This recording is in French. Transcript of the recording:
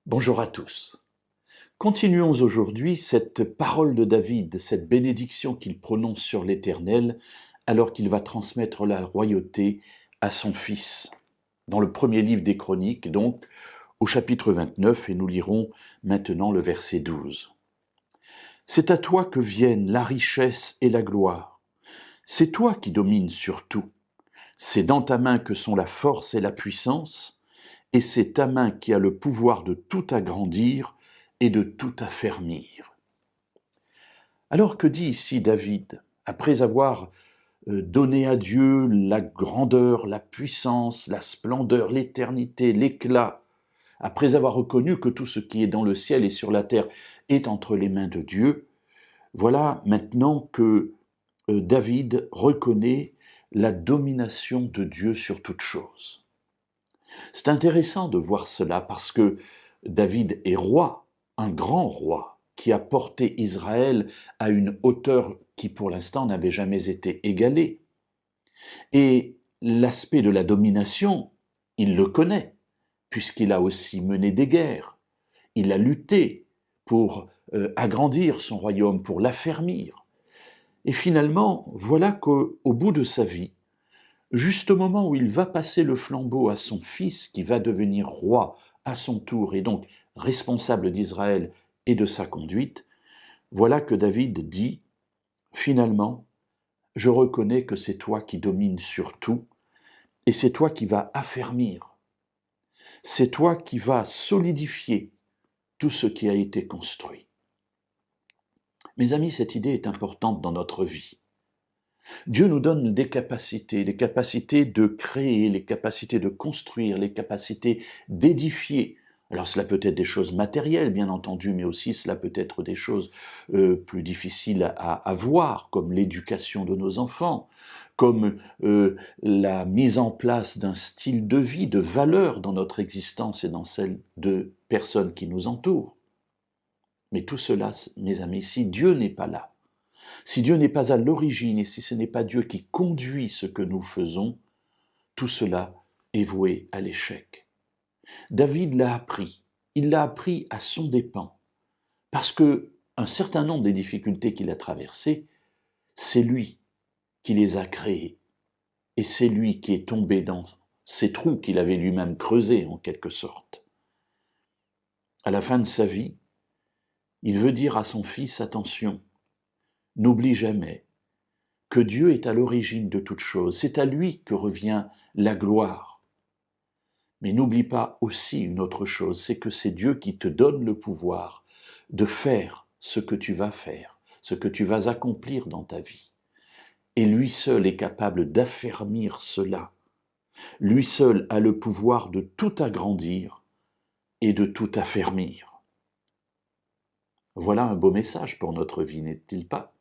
Bonjour à tous. Continuons aujourd'hui cette parole de David, cette bénédiction qu'il prononce sur l'Éternel alors qu'il va transmettre la royauté à son fils. Dans le premier livre des Chroniques, donc, au chapitre 29, et nous lirons maintenant le verset 12. C'est à toi que viennent la richesse et la gloire. C'est toi qui domines sur tout. C'est dans ta main que sont la force et la puissance, et c'est ta main qui a le pouvoir de tout agrandir et de tout affermir. Alors que dit ici David, après avoir donné à Dieu la grandeur, la puissance, la splendeur, l'éternité, l'éclat, après avoir reconnu que tout ce qui est dans le ciel et sur la terre est entre les mains de Dieu, voilà maintenant que David reconnaît la domination de Dieu sur toute chose. C'est intéressant de voir cela parce que David est roi, un grand roi, qui a porté Israël à une hauteur qui pour l'instant n'avait jamais été égalée. Et l'aspect de la domination, il le connaît, puisqu'il a aussi mené des guerres. Il a lutté pour agrandir son royaume, pour l'affermir. Et finalement, voilà qu'au bout de sa vie, juste au moment où il va passer le flambeau à son fils, qui va devenir roi à son tour et donc responsable d'Israël et de sa conduite, voilà que David dit, finalement, je reconnais que c'est toi qui domines sur tout, et c'est toi qui vas affermir, c'est toi qui vas solidifier tout ce qui a été construit. Mes amis, cette idée est importante dans notre vie. Dieu nous donne des capacités, les capacités de créer, les capacités de construire, les capacités d'édifier. Alors cela peut être des choses matérielles, bien entendu, mais aussi cela peut être des choses plus difficiles à voir, comme l'éducation de nos enfants, comme la mise en place d'un style de vie, de valeurs dans notre existence et dans celle de personnes qui nous entourent. Mais tout cela, mes amis, si Dieu n'est pas là, si Dieu n'est pas à l'origine et si ce n'est pas Dieu qui conduit ce que nous faisons, tout cela est voué à l'échec. David l'a appris, il l'a appris à son dépens, parce que un certain nombre des difficultés qu'il a traversées, c'est lui qui les a créées, et c'est lui qui est tombé dans ces trous qu'il avait lui-même creusés en quelque sorte. À la fin de sa vie, il veut dire à son fils, attention, n'oublie jamais que Dieu est à l'origine de toute chose, c'est à lui que revient la gloire. Mais n'oublie pas aussi une autre chose, c'est que c'est Dieu qui te donne le pouvoir de faire ce que tu vas faire, ce que tu vas accomplir dans ta vie. Et lui seul est capable d'affermir cela. Lui seul a le pouvoir de tout agrandir et de tout affermir. Voilà un beau message pour notre vie, n'est-il pas ?